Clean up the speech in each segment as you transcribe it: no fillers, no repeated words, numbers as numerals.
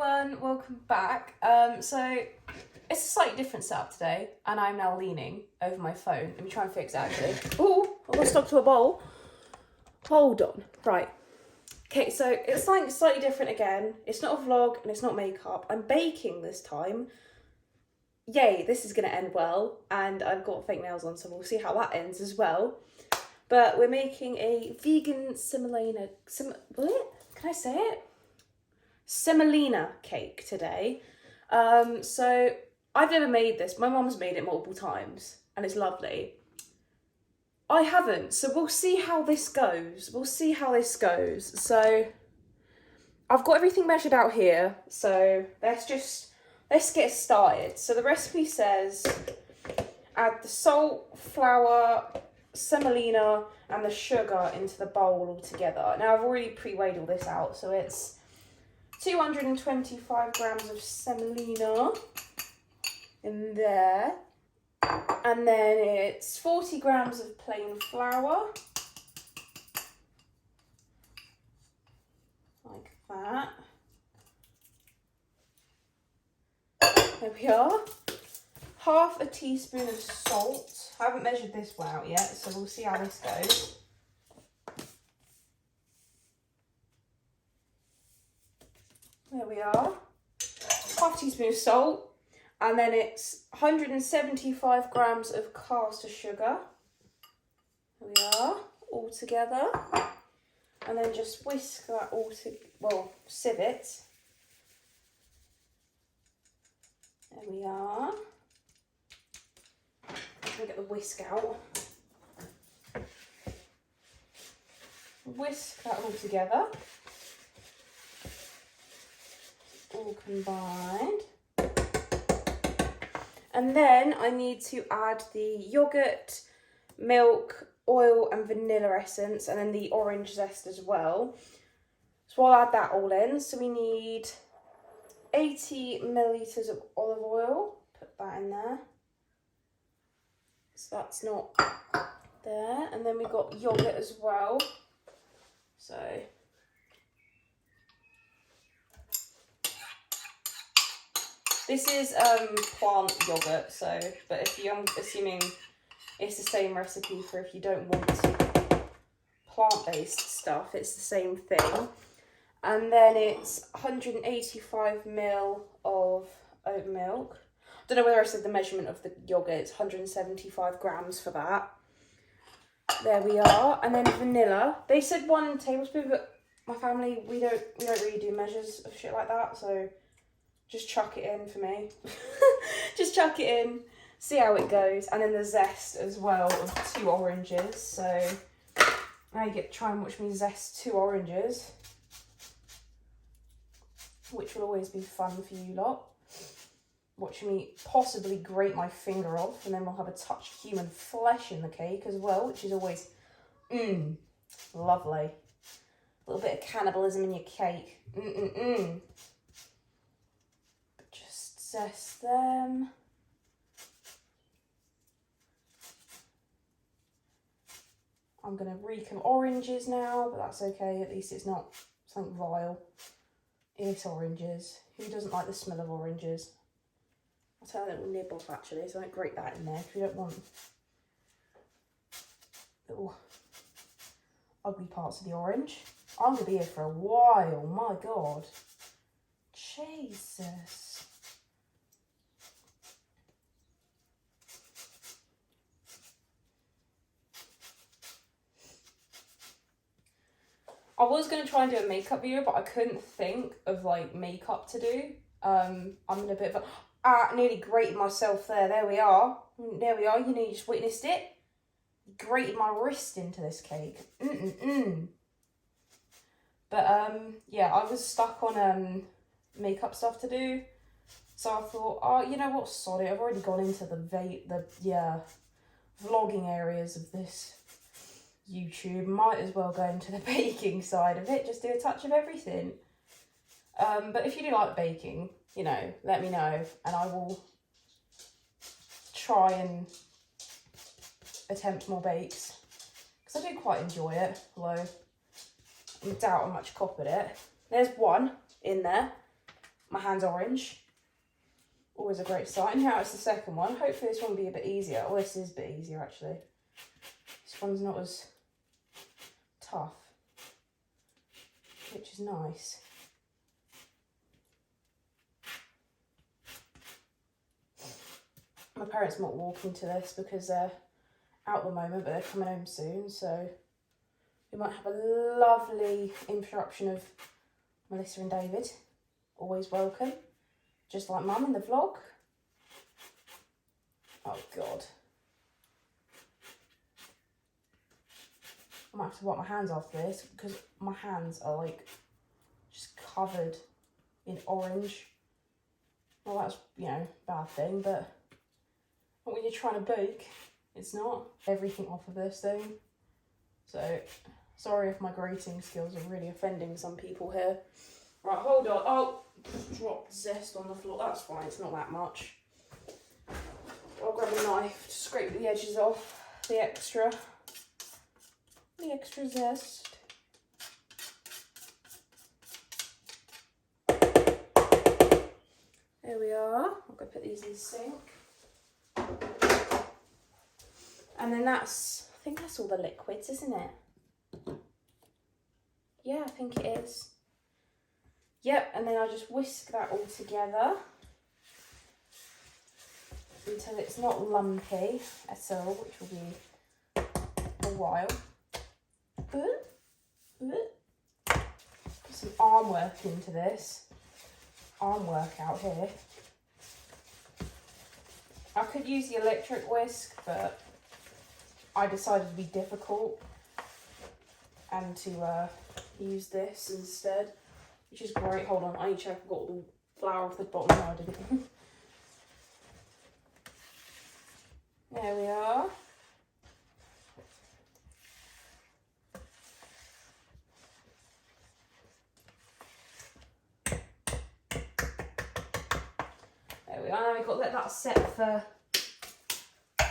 everyone, welcome back. So it's a slightly different setup today, and I'm now leaning over my phone. Let me try and fix it actually. Oh, I got stuck to a bowl. Hold on. Right. Okay, so it's slightly different again. It's not a vlog and it's not makeup. I'm baking this time. Yay, this is going to end well. And I've got fake nails on, so we'll see how that ends as well. But we're making a vegan Semolina... What? Can I say it? Semolina cake today. So I've never made this. My mum's made it multiple times and it's lovely. I haven't, so we'll see how this goes. So I've got everything measured out here, so let's get started. So the recipe says add the salt, flour, semolina and the sugar into the bowl all together. Now I've already pre-weighed all this out, so it's 225 grams of semolina in there, and then it's 40 grams of plain flour, like that. There we are. Half a teaspoon of salt. I haven't measured this one out yet, so we'll see how this goes. There we are. Half a teaspoon of salt. And then it's 175 grams of caster sugar. There we are, all together. And then just whisk that all sieve it. There we are. Let me get the whisk out. Whisk that all together. All combined. And then I need to add the yogurt, milk, oil and vanilla essence, and then the orange zest as well. So I'll add that all in. So we need 80 millilitres of olive oil. Put that in there. So that's not there. And then we've got yogurt as well. So this is plant yogurt, but I'm assuming it's the same recipe for if you don't want plant-based stuff, it's the same thing. And then it's 185 ml of oat milk. I don't know whether I said the measurement of the yogurt, it's 175 grams for that. There we are. And then vanilla. They said 1 tablespoon, but my family, we don't really do measures of shit like that, so just chuck it in for me. Just chuck it in, see how it goes. And then the zest as well of 2 oranges. So now you get to try and watch me zest 2 oranges, which will always be fun for you lot. Watching me possibly grate my finger off, and then we'll have a touch of human flesh in the cake as well, which is always, lovely. A little bit of cannibalism in your cake. Zest them. I'm going to reek of oranges now, but that's okay. At least it's not something vile. It's oranges. Who doesn't like the smell of oranges? I'll take a little nib off actually, so I don't grate that in there because we don't want little ugly parts of the orange. I'm going to be here for a while, my God. Jesus. I was going to try and do a makeup video, but I couldn't think of like makeup to do. I'm in a bit of a... nearly grated myself there. There we are. There we are. You know, you just witnessed it. Grated my wrist into this cake. But yeah, I was stuck on makeup stuff to do. So I thought, oh, you know what, sod it. I've already gone into the vlogging areas of this YouTube. Might as well go into the baking side of it, just do a touch of everything. But if you do like baking, you know, let me know and I will try and attempt more bakes, because I do quite enjoy it, although I doubt I much cop at it. There's one in there. my hand's orange. Always a great sign. Now it's the second one. Hopefully this one will be a bit easier. Oh, this is a bit easier actually. This one's not as tough, which is nice. My parents might walk into this because they're out at the moment, but they're coming home soon, so we might have a lovely introduction of Melissa and David. Always welcome. Just like Mum in the vlog. Oh God. I might have to wipe my hands after this because my hands are like just covered in orange. Well, that's, you know, a bad thing, but not when you're trying to bake. It's not. Everything off of this thing. So, sorry if my grating skills are really offending some people here. Right, hold on. Oh, dropped zest on the floor. That's fine, it's not that much. I'll grab a knife to scrape the edges off. The extra zest. There we are. I'm going to put these in the sink. And then I think that's all the liquids, isn't it? Yeah, I think it is. Yep, and then I just whisk that all together until it's not lumpy at all, which will be a while. Put some arm work into this. Arm work out here. I could use the electric whisk, but I decided to be difficult and to use this instead, which is great. Hold on, I need to check I've got all the flour off the bottom. No, I didn't. There we are. There we are. Now we've got to let that set for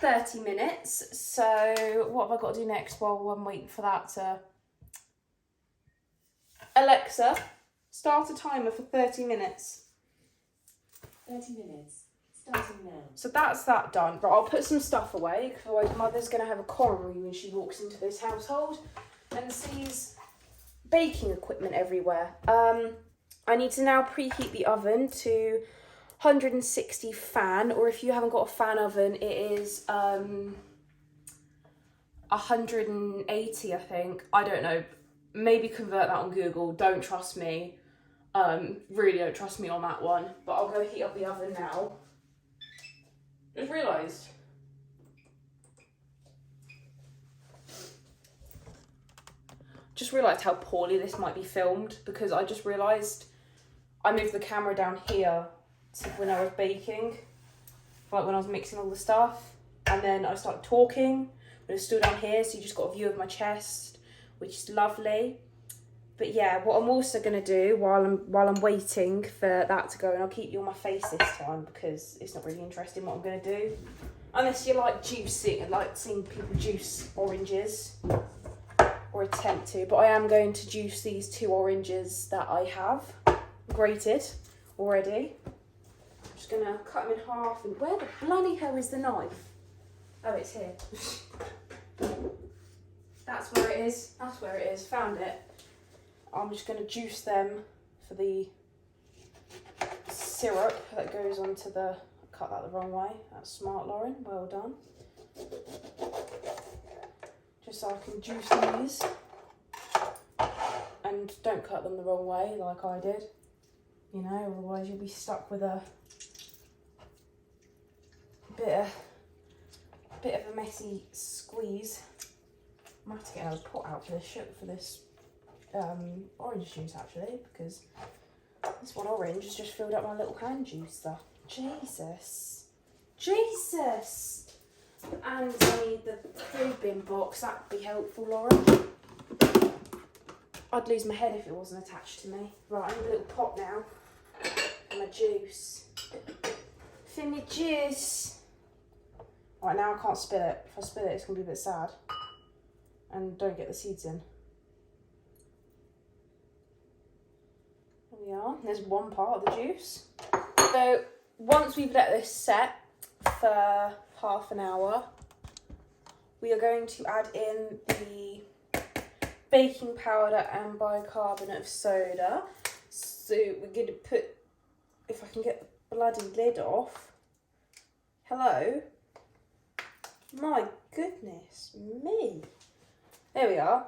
30 minutes. So what have I got to do next while I'm waiting for that to... Alexa, start a timer for 30 minutes. 30 minutes. Starting now. So that's that done. Right, I'll put some stuff away, because otherwise Mother's going to have a coronary when she walks into this household and sees baking equipment everywhere. I need to now preheat the oven to 160 fan, or if you haven't got a fan oven, it is 180, I think. I don't know. Maybe convert that on Google. Don't trust me. Really don't trust me on that one. But I'll go heat up the oven now. Just realised. How poorly this might be filmed, because I just realised I moved the camera down here to when I was baking, like when I was mixing all the stuff, and then I started talking, but it's still down here, so you just got a view of my chest, which is lovely. But yeah, what I'm also gonna do while I'm waiting for that to go, and I'll keep you on my face this time because it's not really interesting what I'm gonna do, unless you like juicing and like seeing people juice oranges, or attempt to. But I am going to juice these 2 oranges that I have grated already. I'm just gonna cut them in half. And where the bloody hell is the knife? Oh, it's here. That's where it is. That's where it is. Found it. I'm just going to juice them for the syrup that goes onto the... I cut that the wrong way. That's smart, Lauren. Well done. Just so I can juice these. And don't cut them the wrong way like I did. You know, otherwise you'll be stuck with a bit of a messy squeeze. I might have to get another pot out for this orange juice actually, because this one orange has just filled up my little hand juicer. Jesus. And I need the food bin box. That'd be helpful, Lauren. I'd lose my head if it wasn't attached to me. Right, I need a little pot now for my juice. For my juice. Right, now I can't spill it. If I spill it, it's gonna be a bit sad. And don't get the seeds in. There we are. There's one part of the juice. So once we've let this set for half an hour, we are going to add in the baking powder and bicarbonate of soda. So we're going to put, if I can get the bloody lid off. Hello? My goodness me. There we are.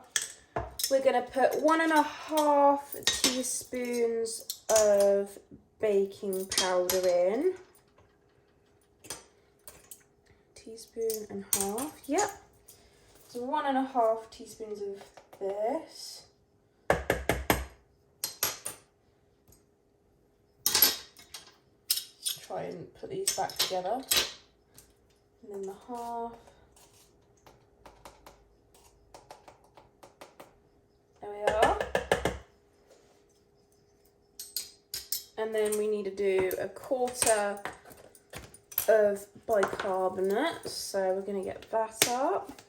We're going to put 1.5 teaspoons of baking powder in. Teaspoon and half. Yep. So 1.5 teaspoons of this. Try and put these back together. And then the half. There we are. And then we need to do 1/4 of bicarbonate. So we're going to get that up.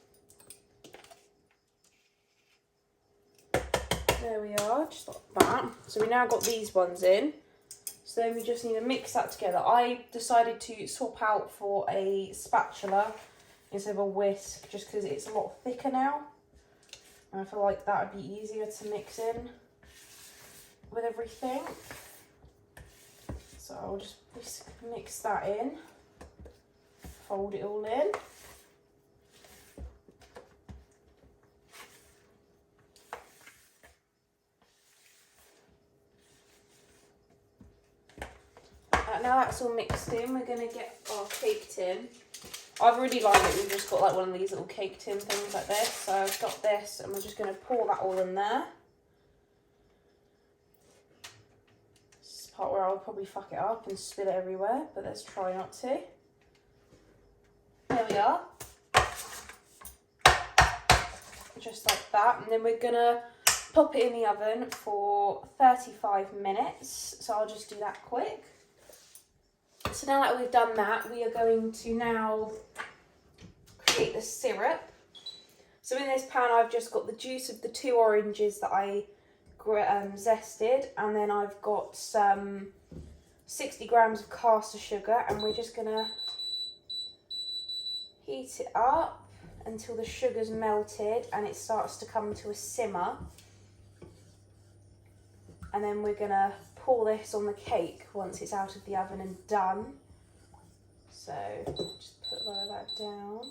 There we are, just like that. So we now got these ones in. So then we just need to mix that together. I decided to swap out for a spatula instead of a whisk, just because it's a lot thicker now. And I feel like that would be easier to mix in with everything. So I'll just mix that in, fold it all in. Now that's all mixed in, we're going to get our cake tin. I've really liked it, we've just got like one of these little cake tin things like this. So I've got this and we're just going to pour that all in there. This is the part where I'll probably fuck it up and spill it everywhere, but let's try not to. There we are. Just like that. And then we're going to pop it in the oven for 35 minutes. So I'll just do that quick. So now that we've done that, we are going to now create the syrup. So in this pan, I've just got the juice of the 2 oranges that I zested, and then I've got some 60 grams of caster sugar, and we're just gonna heat it up until the sugar's melted and it starts to come to a simmer. And then we're gonna pour this on the cake once it's out of the oven and done. So just put all of that down.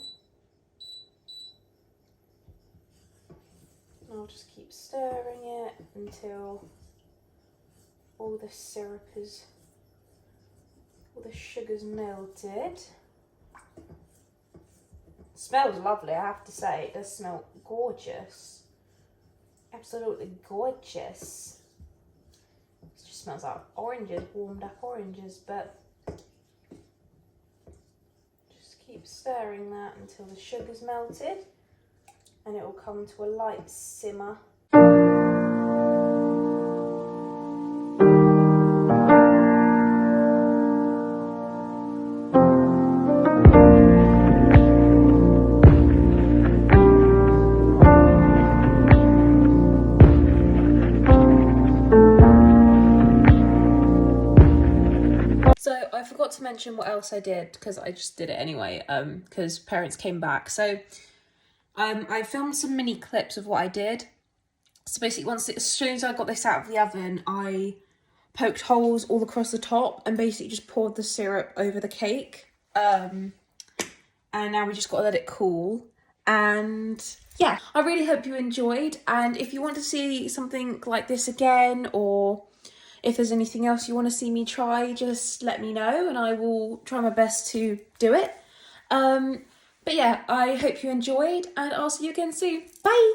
And I'll just keep stirring it until all the syrup is, all the sugar's melted. It smells lovely, I have to say. It does smell gorgeous. Absolutely gorgeous. It just smells like oranges, warmed up oranges, but just keep stirring that until the sugar's melted and it will come to a light simmer. I forgot to mention what else I did because I just did it anyway because parents came back. So I filmed some mini clips of what I did. So basically as soon as I got this out of the oven, I poked holes all across the top and basically just poured the syrup over the cake. And now we just got to let it cool. And yeah, I really hope you enjoyed. And if you want to see something like this again, or if there's anything else you want to see me try, just let me know and I will try my best to do it. But yeah, I hope you enjoyed and I'll see you again soon. Bye!